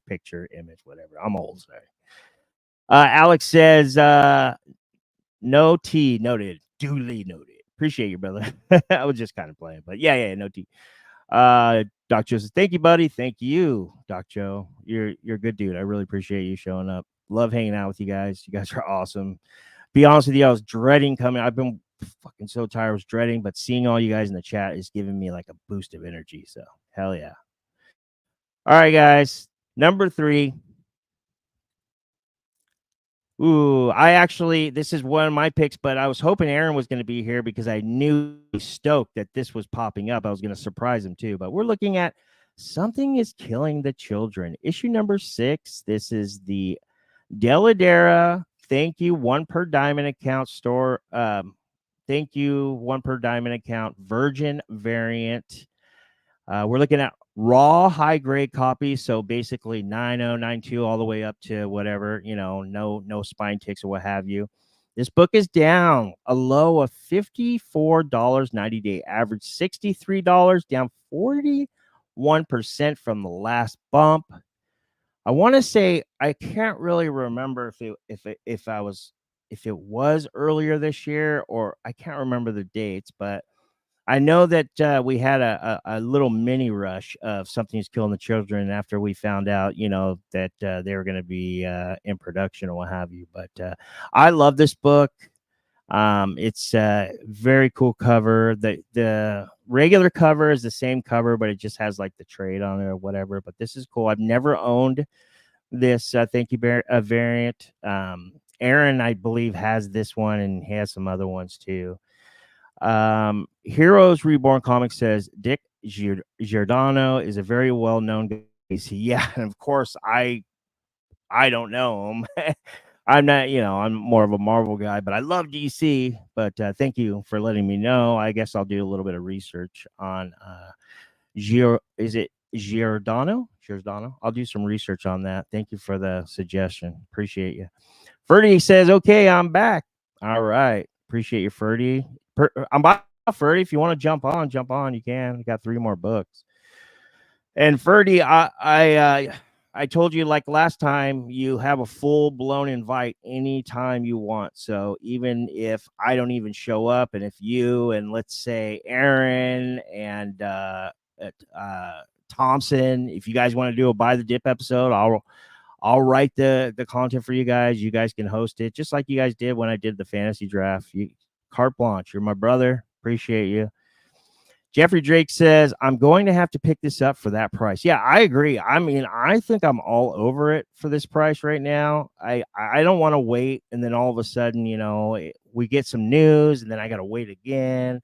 whatever. I'm old, sorry. Alex says, no T noted, duly noted. Appreciate you, brother. I was just kind of playing, but yeah, no T. Doc Joe says, thank you, buddy. Thank you, Doc Joe. You're a good dude. I really appreciate you showing up. Love hanging out with you guys. You guys are awesome. Be honest with you, I was dreading coming. I've been fucking so tired. I was dreading, but seeing all you guys in the chat is giving me like a boost of energy. So hell yeah. All right, guys. Number 3. Ooh, this is one of my picks, but I was hoping Aaron was going to be here because I knew stoked that this was popping up. I was going to surprise him too, but we're looking at Something is Killing the Children, issue number 6. This is the Deladera. Thank you, 1 per diamond account store. Thank you, 1 per diamond account Virgin variant. We're looking at raw high grade copies, so basically 90, 92 all the way up to whatever, no spine ticks or what have you. This book is down a low of $54, 90-day average $63, down 41% from the last bump. I want to say I can't really remember if it was earlier this year, or I can't remember the dates, but I know that we had a little mini rush of Something's Killing the Children after we found out, that they were going to be in production or what have you. But I love this book. It's a very cool cover. The regular cover is the same cover, but it just has like the trade on it or whatever. But this is cool. I've never owned this Thank You variant. Aaron, I believe, has this one, and he has some other ones too. Heroes Reborn Comics says Dick Giordano is a very well-known guy. Yeah, and of course I don't know him. I'm not, I'm more of a Marvel guy, but I love DC. But thank you for letting me know. I guess I'll do a little bit of research on is it Giordano? I'll do some research on that. Thank you for the suggestion. Appreciate you. Ferdy says, okay, I'm back. All right. Appreciate you, Ferdy. I'm by Ferdy. If you want to jump on, you can. I got 3 more books. And Ferdy, I told you like last time, you have a full-blown invite anytime you want. So even if I don't even show up, and if you and let's say Aaron and Thompson, if you guys want to do a Buy the Dip episode, I'll write the content for you guys. You guys can host it just like you guys did when I did the fantasy draft. Carte blanche. You're my brother. Appreciate you. Jeffrey Drake says, I'm going to have to pick this up for that price. Yeah, I agree. I mean, I think I'm all over it for this price right now. I don't want to wait, and then all of a sudden, we get some news, and then I got to wait again.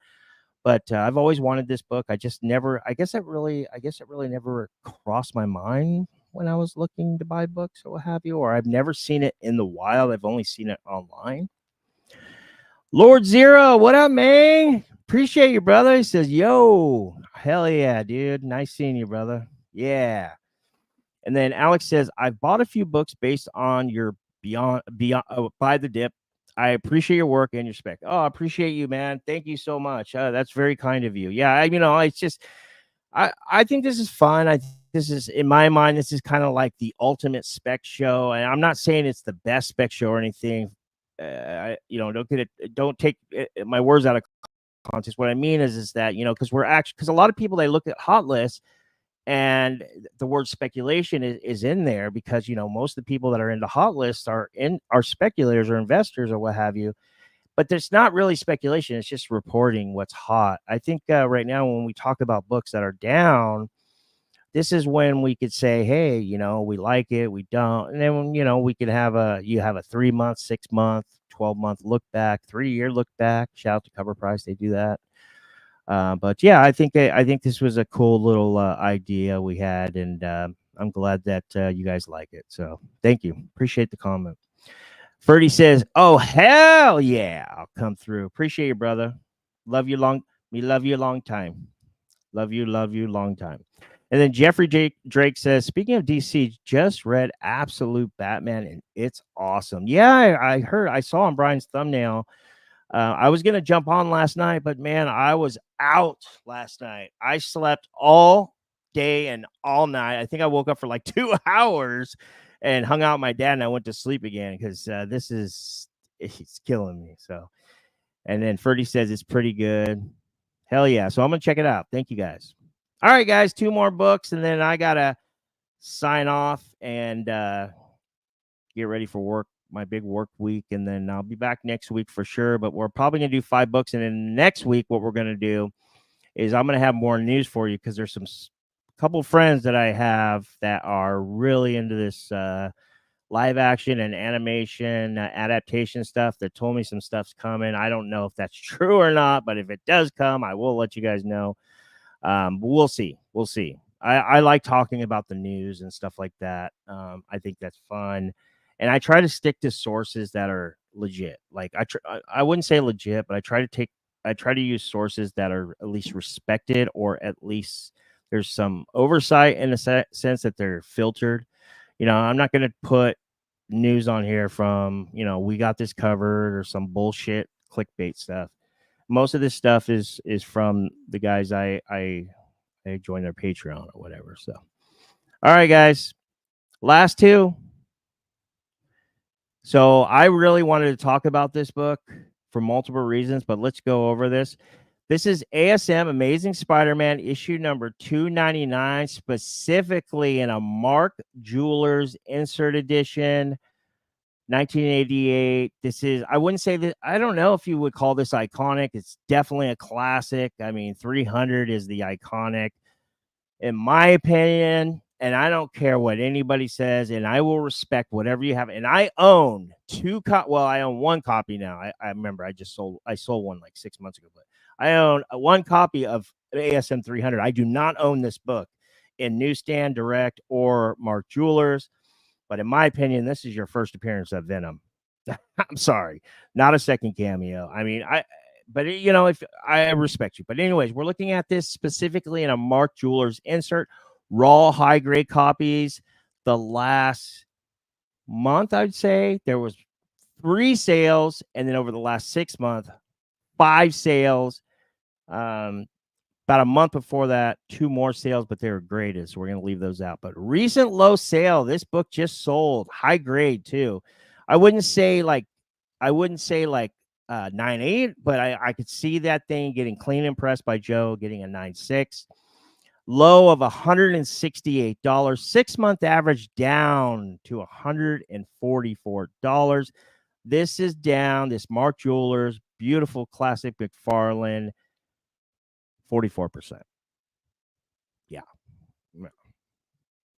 But I've always wanted this book. I guess it really never crossed my mind when I was looking to buy books or what have you, or I've never seen it in the wild. I've only seen it online. Lord Zero, what up, man? Appreciate you, brother. He says, yo, hell yeah, dude. Nice seeing you, brother. Yeah. And then Alex says, I've bought a few books based on your beyond By the Dip. I appreciate your work and your spec. Oh, I appreciate you, man. Thank you so much. That's very kind of you. Yeah, it's just I think this is fun. This is, in my mind, this is kind of like the ultimate spec show. And I'm not saying it's the best spec show or anything. Don't take my words out of context. What I mean is that, because a lot of people, they look at hot lists and the word speculation is in there because, most of the people that are into hot lists are speculators or investors or what have you. But there's not really speculation. It's just reporting what's hot. I think right now, when we talk about books that are down, this is when we could say, hey, we like it, we don't. And then, we could have you have a 3 month, 6 month, 12-month look back, 3-year look back. Shout out to Cover Price. They do that. But yeah, I think this was a cool little idea we had, and I'm glad that you guys like it. So thank you. Appreciate the comment. Ferdy says, oh, hell yeah, I'll come through. Appreciate you, brother. Love you long. We love you a long time. Love you long time. And then Jeffrey Drake says, speaking of DC, just read Absolute Batman, and it's awesome. Yeah, I saw on Bryan's thumbnail. I was going to jump on last night, but man, I was out last night. I slept all day and all night. I think I woke up for like 2 hours and hung out with my dad, and I went to sleep again because it's killing me. So, and then Ferdy says it's pretty good. Hell yeah. So I'm going to check it out. Thank you guys. All right, guys, 2 more books, and then I got to sign off and get ready for work, my big work week, and then I'll be back next week for sure. But we're probably going to do 5 books, and then next week what we're going to do is I'm going to have more news for you because there's some couple friends that I have that are really into this live action and animation adaptation stuff that told me some stuff's coming. I don't know if that's true or not, but if it does come, I will let you guys know. But we'll see. I like talking about the news and stuff like that. I think that's fun. And I try to stick to sources that are legit. Like I wouldn't say legit, but I try to use sources that are at least respected, or at least there's some oversight in a sense that they're filtered. I'm not going to put news on here from, we got this covered or some bullshit clickbait stuff. Most of this stuff is from the guys I joined their Patreon or whatever. So, all right, guys, last 2. So I really wanted to talk about this book for multiple reasons, but let's go over this. This is ASM Amazing Spider-Man issue number 299, specifically in a Mark Jewelers insert edition, 1988. This is, I wouldn't say that, I don't know if you would call this iconic. It's definitely a classic. I mean, 300 is the iconic, in my opinion. And I don't care what anybody says, and I will respect whatever you have. And I own 2 I own 1 copy now. I remember I sold one like 6 months ago, but I own 1 copy of ASM 300. I do not own this book in Newsstand, Direct, or Mark Jewelers. But in my opinion, this is your first appearance of Venom. I'm sorry, not a second cameo. I mean, if I respect you. But anyways, we're looking at this specifically in a Mark Jewelers insert, raw high grade copies. The last month, I'd say there was 3 sales, and then over the last 6 months, 5 sales. About a month before that, 2 more sales, but they were graded, so we're going to leave those out. But recent low sale, this book just sold, high grade too. I wouldn't say like 9.8, but I could see that thing getting clean and pressed by Joe, getting a 9.6. Low of $168. 6-month average down to $144. This is down. This Mark Jewelers, beautiful classic McFarlane, 44%. Yeah.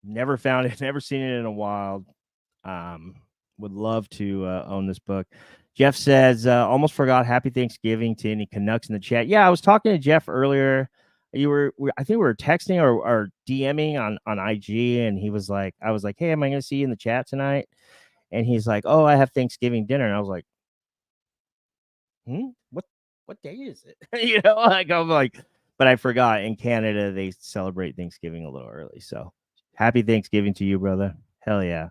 Never found it. Never seen it in a while. Would love to own this book. Jeff says, almost forgot Happy Thanksgiving to any Canucks in the chat. Yeah, I was talking to Jeff earlier. I think we were texting or DMing on IG, and he was like, I was like, hey, am I going to see you in the chat tonight? And he's like, oh, I have Thanksgiving dinner. And I was like, what day is it? Like I'm like, but I forgot in Canada they celebrate Thanksgiving a little early. So happy Thanksgiving to you, brother. Hell yeah.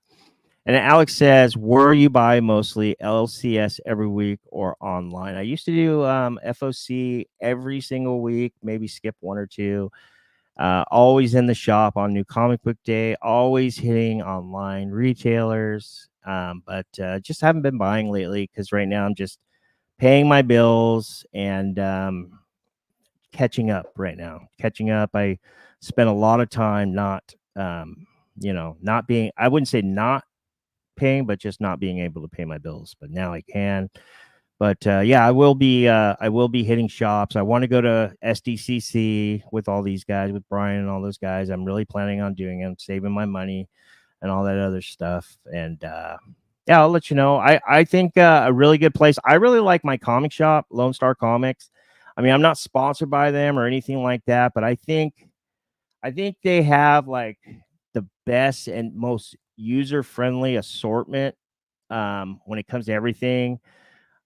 And Alex says, were you buy mostly LCS every week or online? I used to do FOC every single week, maybe skip one or two. Always in the shop on New Comic Book Day, always hitting online retailers. But just haven't been buying lately because right now I'm just paying my bills and catching up right now. Catching up. I spent a lot of time not, not being, I wouldn't say not paying, but just not being able to pay my bills. But now I can. But yeah, I will be hitting shops. I want to go to SDCC with all these guys, with Bryan and all those guys. I'm really planning on doing it. I'm saving my money and all that other stuff. And yeah, I'll let you know. I think a really good place. I really like my comic shop, Lone Star Comics. I mean, I'm not sponsored by them or anything like that, but I think they have like the best and most user-friendly assortment when it comes to everything.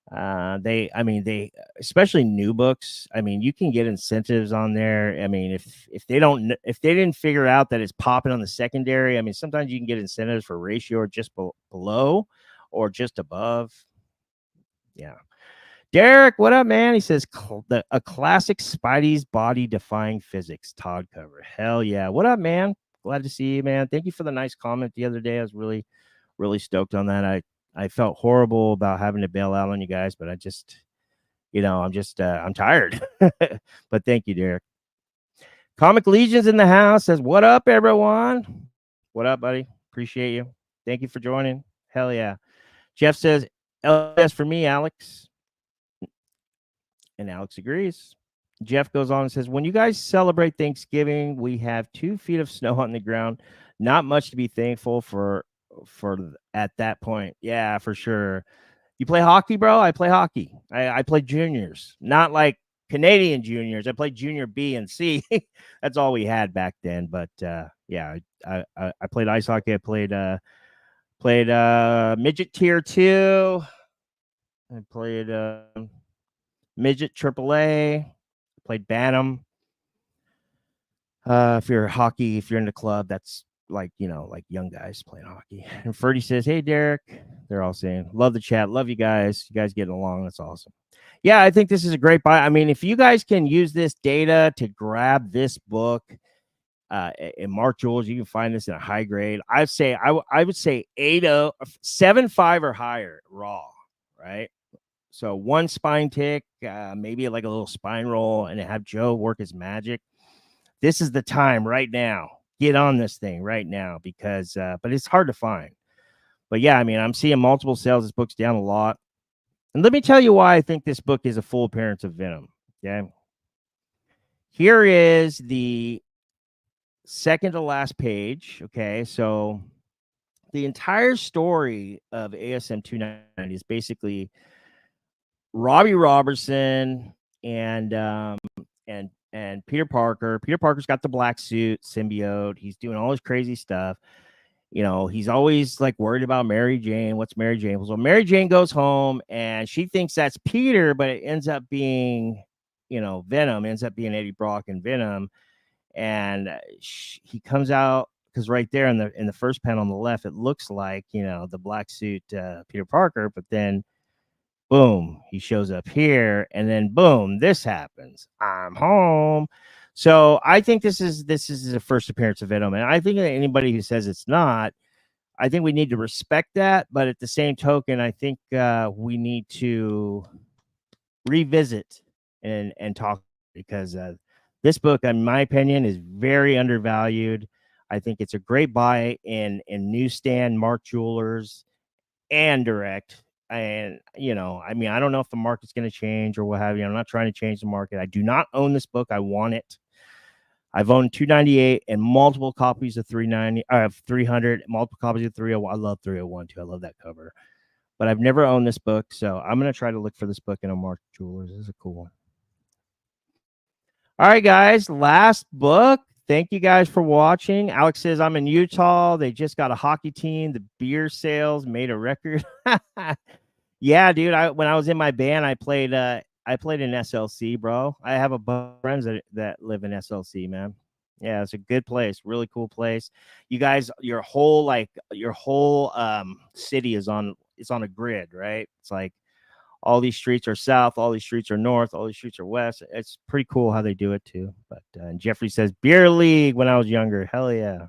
They especially new books. I mean, you can get incentives on there. I mean, if they didn't figure out that it's popping on the secondary, I mean, sometimes you can get incentives for ratio or just below or just above. Yeah. Derek, what up, man? He says a classic Spidey's body defying physics Todd cover. Hell yeah. What up, man? Glad to see you, man. Thank you for the nice comment the other day. I was really, really stoked on that. I felt horrible about having to bail out on you guys, but I just, I'm tired. But thank you, Derek. Comic Legion's in the house. Says, what up, everyone? What up, buddy? Appreciate you. Thank you for joining. Hell yeah. Jeff says, LS for me, Alex. And Alex agrees. Jeff goes on and says, when you guys celebrate Thanksgiving, we have 2 feet of snow on the ground. Not much to be thankful for at that point. Yeah, for sure. You play hockey, bro? I play hockey. I play juniors, not like Canadian juniors. I played junior B and C. That's all we had back then. But yeah, I played ice hockey. I played midget tier 2. I played midget AAA. Played Bantam. If you're in the club, that's like young guys playing hockey. And Ferdy says, hey, Derek. They're all saying, love the chat. Love you guys. You guys getting along. That's awesome. Yeah, I think this is a great buy. I mean, if you guys can use this data to grab this book in Mark Jules, you can find this in a high grade. I would say 7.5 or higher raw, right? So 1 spine tick, maybe like a little spine roll, and have Joe work his magic. This is the time right now. Get on this thing right now because, but it's hard to find. But yeah, I mean, I'm seeing multiple sales. This book's down a lot. And let me tell you why I think this book is a full appearance of Venom. Okay. Here is the second to last page. Okay. So the entire story of ASM 290 is basically Robbie Robertson and Peter Parker. Peter Parker's got the black suit, symbiote. He's doing all this crazy stuff. He's always like worried about Mary Jane. What's Mary Jane? So Mary Jane goes home and she thinks that's Peter, but it ends up being, Venom. Ends up being Eddie Brock and Venom. And he comes out because right there in the first panel on the left, it looks like the black suit Peter Parker, but then boom, he shows up here, and then boom, this happens. I'm home. So I think this is the first appearance of Venom, and I think that anybody who says it's not, I think we need to respect that. But at the same token, I think we need to revisit and talk because this book, in my opinion, is very undervalued. I think it's a great buy in newsstand, Mark Jewelers, and direct. And I mean, I don't know if the market's going to change or what have you. I'm not trying to change the market. I do not own this book. I want it. I've owned 298 and multiple copies of 390. I have 300, multiple copies of 301. I love 301 too. I love that cover. But I've never owned this book, so I'm going to try to look for this book in a Mark Jewelers. This is a cool one. All right, guys, last book. Thank you guys for watching. Alex says, I'm in Utah. They just got a hockey team. The beer sales made a record. Yeah, dude. When I was in my band, I played in SLC, bro. I have a bunch of friends that live in SLC, man. Yeah, it's a good place, really cool place. You guys, your whole city is on a grid, right? It's like all these streets are south, all these streets are north, all these streets are west. It's pretty cool how they do it too. But Jeffrey says beer league when I was younger. Hell yeah.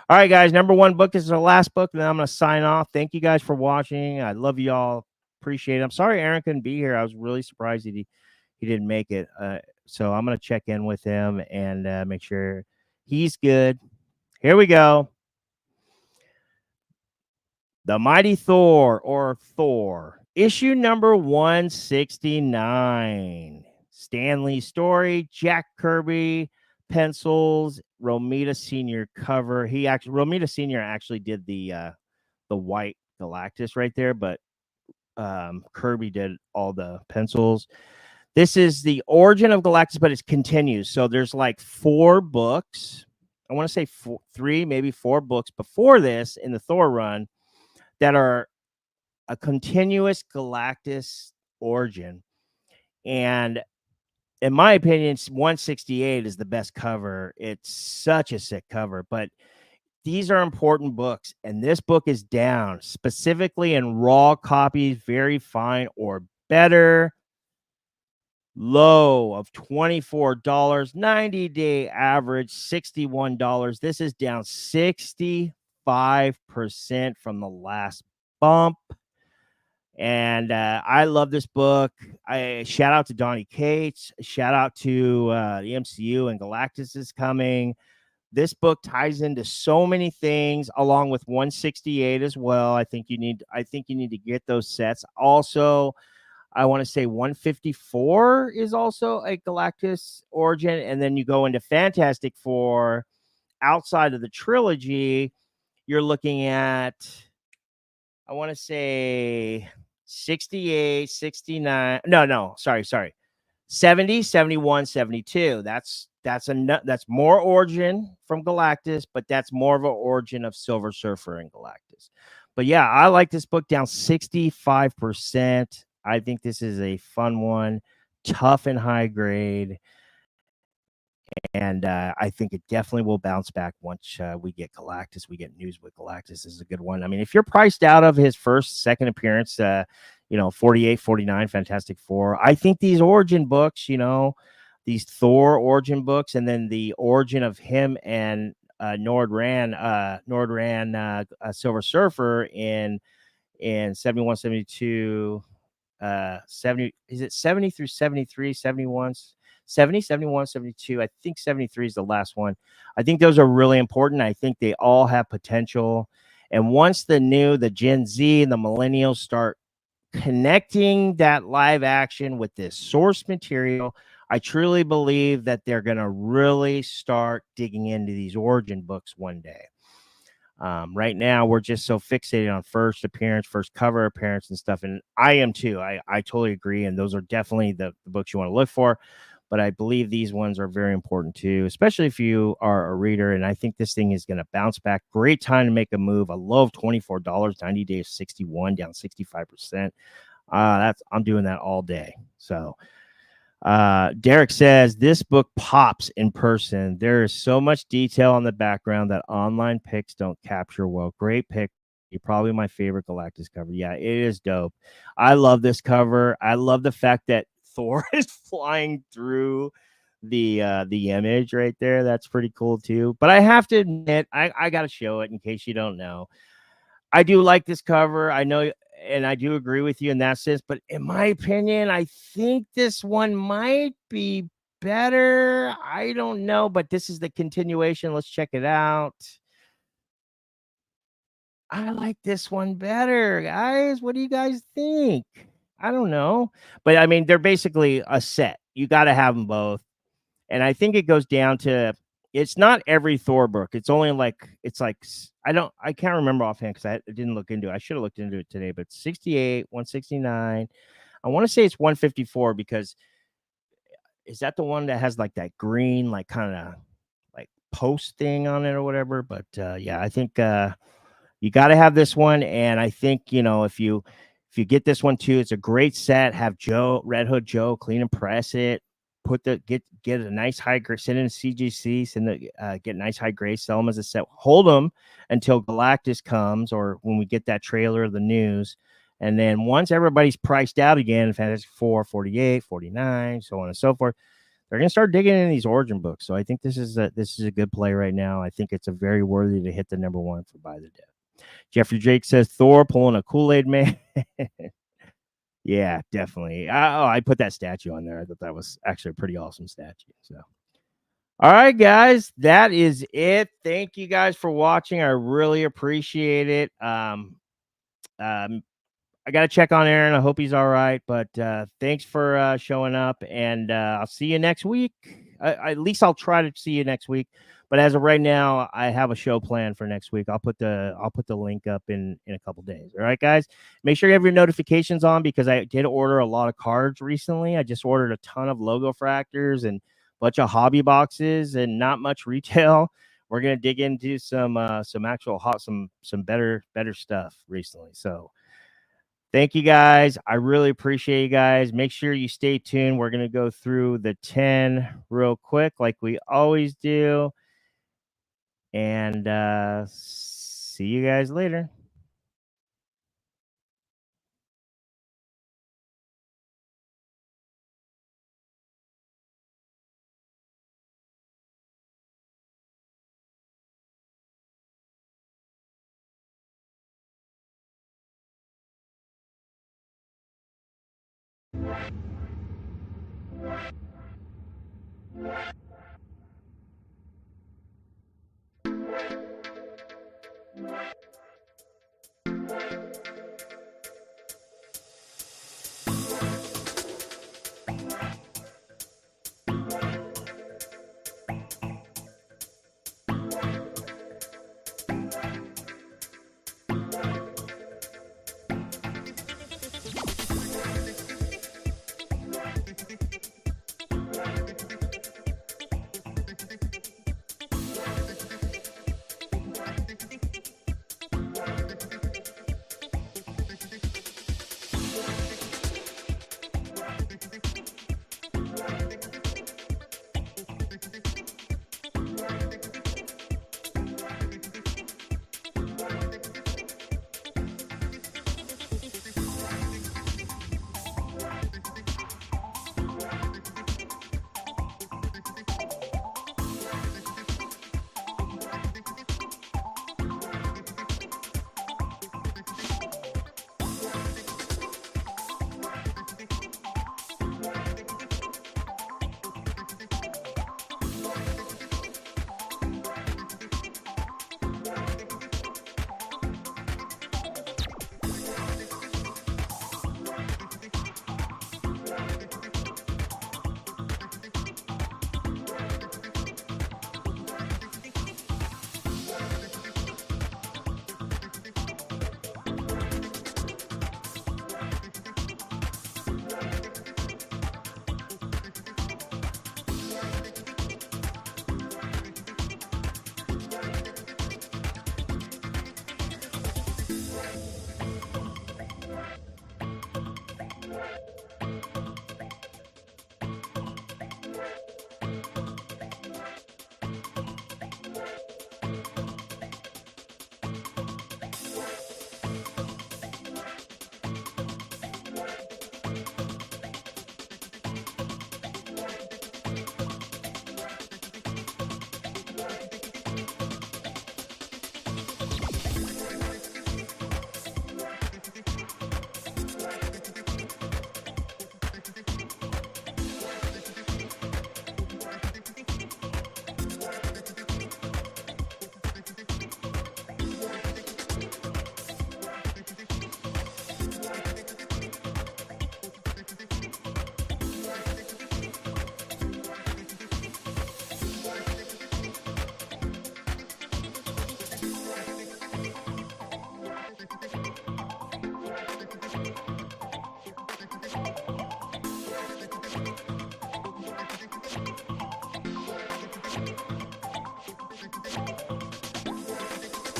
All right, guys. Number one book is the last book. Then I'm going to sign off. Thank you guys for watching. I love you all. Appreciate it. I'm sorry Aaron couldn't be here. I was really surprised that he didn't make it. So I'm going to check in with him and make sure he's good. Here we go. The Mighty Thor, or Thor, issue number 169. Stanley story, Jack Kirby pencils, Romita Sr. cover. Romita Sr. actually did the white Galactus right there, but Kirby did all the pencils. This is the origin of Galactus, but it continues. So there's like 4 books. I want to say 3, maybe 4 books before this in the Thor run that are a continuous Galactus origin. And in my opinion, 168 is the best cover. It's such a sick cover, but these are important books. And this book is down specifically in raw copies, very fine or better. Low of $24, 90-day average $61. This is down 65% from the last bump. And I love this book. I shout out to Donny Cates. Shout out to the MCU and Galactus is coming. This book ties into so many things, along with 168 as well. I think you need to get those sets. Also, I want to say 154 is also a Galactus origin, and then you go into Fantastic Four. Outside of the trilogy, you're looking at, I want to say 68, 69. No, sorry. 70, 71, 72. That's more origin from Galactus, but that's more of an origin of Silver Surfer and Galactus. But yeah, I like this book down 65%. I think this is a fun one, tough and high grade. And I think it definitely will bounce back once we get Galactus. We get news with Galactus. This is a good one. I mean, if you're priced out of his second appearance, 48, 49, Fantastic Four, I think these origin books, these Thor origin books, and then the origin of him and Nordran, Silver Surfer in 71, 72, 70, is it 70 through 73, 71, 70, 71, 72. I think 73 is the last one. I think those are really important. I think they all have potential. And once the Gen Z and the millennials start connecting that live action with this source material, I truly believe that they're going to really start digging into these origin books one day. Right now, we're just so fixated on first appearance, first cover appearance and stuff. And I am too. I totally agree. And those are definitely the books you want to look for. But I believe these ones are very important too, especially if you are a reader. And I think this thing is going to bounce back. Great time to make a move. A low of $24, 90 days, 61, down 65%. I'm doing that all day. So Derek says this book pops in person. There is so much detail on the background that online pics don't capture well. Great pick. You're probably my favorite Galactus cover. Yeah, it is dope. I love this cover. I love the fact that Thor is flying through the image right there. That's pretty cool too. But I have to admit, I got to show it in case you don't know. I do like this cover. I know, and I do agree with you in that sense. But in my opinion, I think this one might be better. I don't know, but this is the continuation. Let's check it out. I like this one better, guys. What do you guys think? I don't know. But I mean, they're basically a set. You got to have them both. And I think it goes down to, it's not every Thor book. It's only like, I can't remember offhand because I didn't look into it. I should have looked into it today, but 68, 169. I want to say it's 154 because is that the one that has like that green, like kind of like post thing on it or whatever? But yeah, I think you got to have this one, and I think if you get this one too, it's a great set. Have Red Hood Joe clean and press it. Get a nice high grade. Send in a CGC. Get nice high grade. Sell them as a set. Hold them until Galactus comes, or when we get that trailer of the news. And then once everybody's priced out again, Fantasy 4, 48, 49, so on and so forth, they're going to start digging in these origin books. So I think this is a good play right now. I think it's a very worthy to hit the number one for Buy the Dead. Jeffrey Drake says Thor pulling a Kool-Aid man. Yeah, definitely. I put that statue on there. I thought that was actually a pretty awesome statue. So, all right, guys, that is it. Thank you guys for watching. I really appreciate it. I got to check on Aaron. I hope he's all right. But thanks for showing up, and I'll see you next week. At least I'll try to see you next week. But as of right now, I have a show planned for next week. I'll put the link up in a couple days. All right, guys. Make sure you have your notifications on, because I did order a lot of cards recently. I just ordered a ton of logo fractors and a bunch of hobby boxes and not much retail. We're gonna dig into some actual some better stuff recently. So thank you guys. I really appreciate you guys. Make sure you stay tuned. We're gonna go through the 10 real quick, like we always do. And see you guys later.